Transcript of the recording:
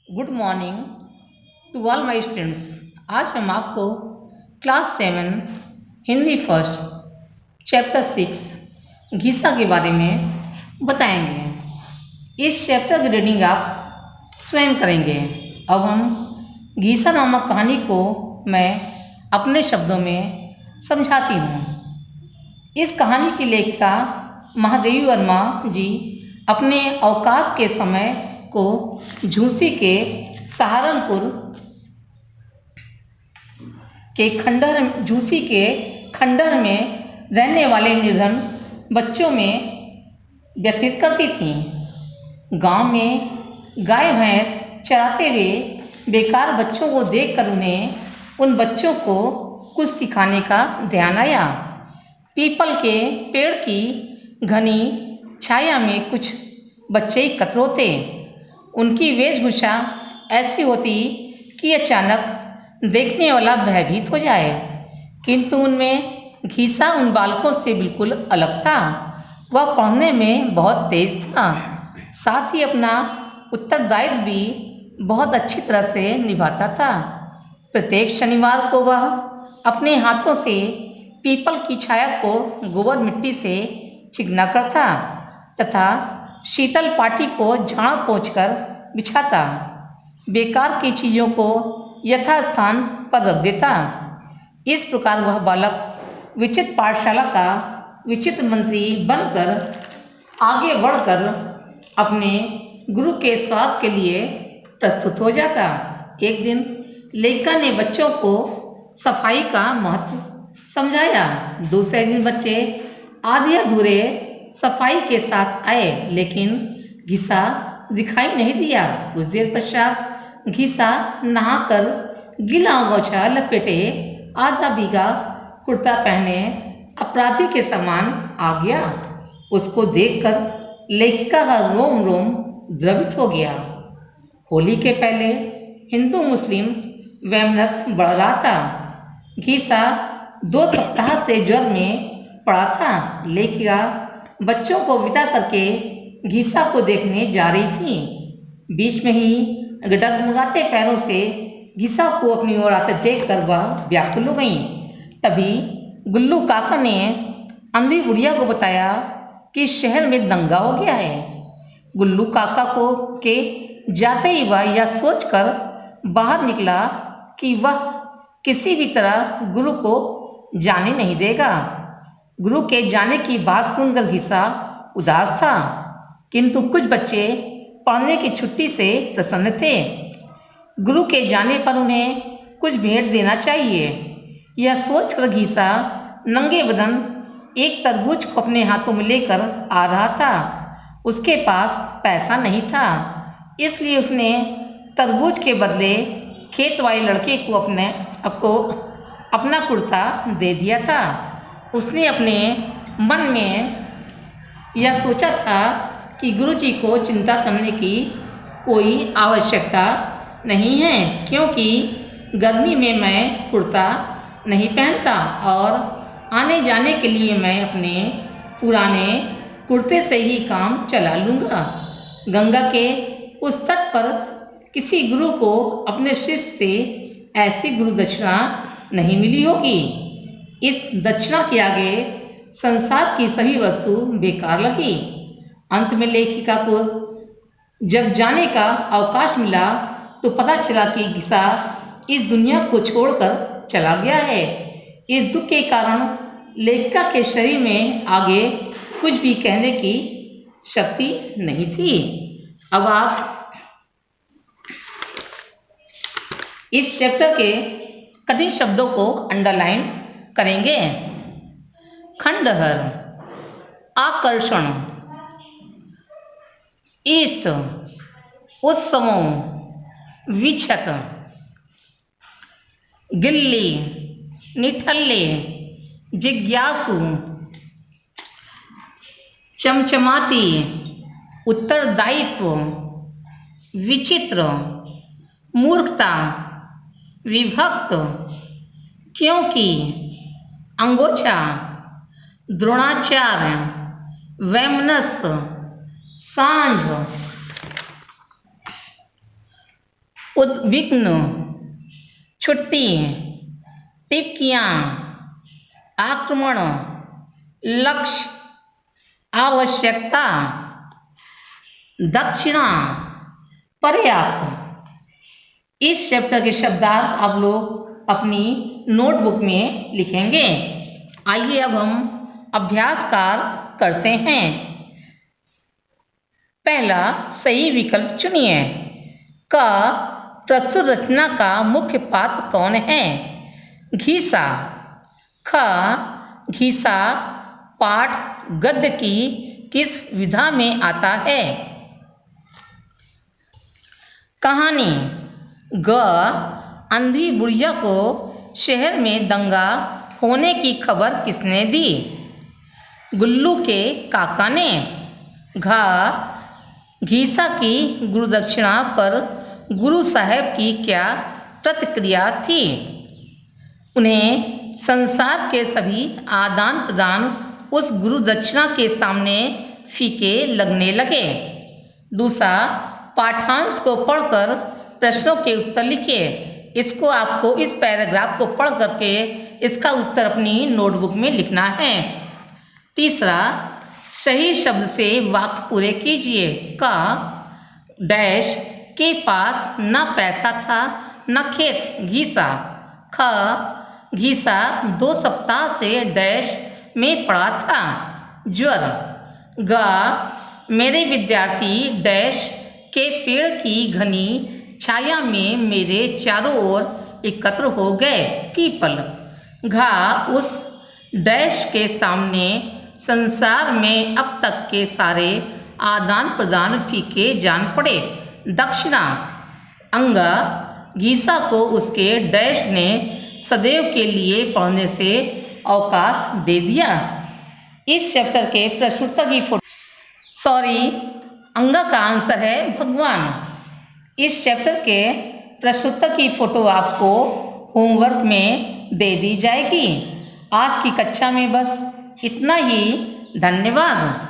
Good morning to all my students. आज हम आपको class 7 Hindi first chapter 6 Ghisa के बारे में बताएंगे। इस चैप्टर की रीडिंग आप स्वयं करेंगे। अब हम घीसा नामक कहानी को मैं अपने शब्दों में समझाती हूँ। इस कहानी की लेखिका महादेवी वर्मा जी अपने अवकाश के समय को झूसी के सहारनपुर के खंडहर में रहने वाले निर्धन बच्चों में व्यतीत करती थीं। गांव में गाय भैंस चराते हुए बेकार बच्चों को देखकर उन्हें उन बच्चों को कुछ सिखाने का ध्यान आया। पीपल के पेड़ की घनी छाया में कुछ बच्चे एकत्र होते। उनकी वेशभूषा ऐसी होती कि अचानक देखने वाला भयभीत हो जाए, किंतु उनमें घीसा उन बालकों से बिल्कुल अलग था। वह पढ़ने में बहुत तेज था, साथ ही अपना उत्तरदायित्व भी बहुत अच्छी तरह से निभाता था। प्रत्येक शनिवार को वह अपने हाथों से पीपल की छाया को गोबर मिट्टी से चिकना करता तथा शीतल पाटी को झाड़ पोंछकर बिछाता। बेकार की चीज़ों को यथास्थान पर रख देता। इस प्रकार वह बालक विचित्र पाठशाला का विचित्र मंत्री बनकर आगे बढ़कर अपने गुरु के स्वाद के लिए प्रस्तुत हो जाता। एक दिन लेखिका ने बच्चों को सफाई का महत्व समझाया। दूसरे दिन बच्चे आधे अधूरे सफाई के साथ आए, लेकिन घीसा दिखाई नहीं दिया। कुछ देर पश्चात घीसा नहाकर गीला गौछा लपेटे आधा भीगा कुर्ता पहने अपराधी के समान आ गया। उसको देखकर लेखिका का रोम रोम द्रवित हो गया। होली के पहले हिंदू मुस्लिम वैमनस्य बढ़ रहा था। घीसा 2 सप्ताह से ज्वर में पड़ा था। लेखिका बच्चों को विदा करके घीसा को देखने जा रही थी। बीच में ही डगमगाते पैरों से घीसा को अपनी ओर आते देखकर वह व्याकुल हो गई। तभी गुल्लू काका ने अंधी बुढ़िया को बताया कि शहर में दंगा हो गया है। गुल्लू काका को के जाते ही वह यह सोचकर बाहर निकला कि वह किसी भी तरह गुरु को जाने नहीं देगा। गुरु के जाने की बात सुनकर घीसा उदास था, किंतु कुछ बच्चे पढ़ने की छुट्टी से प्रसन्न थे। गुरु के जाने पर उन्हें कुछ भेंट देना चाहिए। यह सोचकर घीसा नंगे बदन एक तरबूज को अपने हाथों में लेकर आ रहा था। उसके पास पैसा नहीं था, इसलिए उसने तरबूज के बदले खेत वाले लड़के को अपना कुर्ता दे दिया था। उसने अपने मन में यह सोचा था कि गुरुजी को चिंता करने की कोई आवश्यकता नहीं है, क्योंकि गर्मी में मैं कुर्ता नहीं पहनता और आने जाने के लिए मैं अपने पुराने कुर्ते से ही काम चला लूँगा। गंगा के उस तट पर किसी गुरु को अपने शिष्य से ऐसी गुरु दक्षिणा नहीं मिली होगी। इस दक्षिणा के आगे संसार की सभी वस्तु बेकार लगी। अंत में लेखिका को जब जाने का अवकाश मिला तो पता चला कि घीसा इस दुनिया को छोड़कर चला गया है। इस दुख के कारण लेखिका के शरीर में आगे कुछ भी कहने की शक्ति नहीं थी। अब आप इस चैप्टर के कठिन शब्दों को अंडरलाइन करेंगे। खंडहर, आकर्षण, इष्ट, उत्सवों, विक्षत, गिल्ली, निठल्ले, जिज्ञासु, चमचमाती, उत्तरदायित्व, विचित्र, मूर्खता, विभक्त, क्योंकि, अंगोछा, द्रोणाचार्य, वैमनस्य, सांझ, उद्विग्न, छुट्टी, टिप्पणियाँ, आक्रमण, लक्ष्य, आवश्यकता, दक्षिणा, पर्याप्त। इस चैप्टर के शब्दार्थ आप लोग अपनी नोटबुक में लिखेंगे। आइए अब हम अभ्यास कार्य करते हैं। पहला सही विकल्प चुनिए। क, प्रस्तुत रचना का मुख्य पात्र कौन है? घीसा। ख, घीसा पाठ गद्य की किस विधा में आता है? कहानी। ग, अंधी बुढ़िया को शहर में दंगा होने की खबर किसने दी? गुल्लू के काका ने। घ, घीसा की गुरुदक्षिणा पर गुरु साहब की क्या प्रतिक्रिया थी? उन्हें संसार के सभी आदान प्रदान उस गुरुदक्षिणा के सामने फीके लगने लगे। दूसरा, पाठांश को पढ़कर प्रश्नों के उत्तर लिखिए। इसको आपको इस पैराग्राफ को पढ़ करके इसका उत्तर अपनी नोटबुक में लिखना है। तीसरा, सही शब्द से वाक्य पूरे कीजिए। क, डैश के पास न पैसा था न खेत घीसा। ख, घीसा 2 सप्ताह से डैश में पड़ा था ज्वर। ग, मेरे विद्यार्थी डैश के पेड़ की घनी छाया में मेरे चारों ओर एकत्र हो गए पीपल। घा, उस डैश के सामने संसार में अब तक के सारे आदान प्रदान फीके जान पड़े दक्षिणा। अंगा, घीसा को उसके डैश ने सदैव के लिए पढ़ने से अवकाश दे दिया। इस चैप्टर के प्रश्नोत्तर की अंगा का आंसर है भगवान। इस चैप्टर के प्रश्नोत्तर की फोटो आपको होमवर्क में दे दी जाएगी। आज की कक्षा में बस इतना ही। धन्यवाद।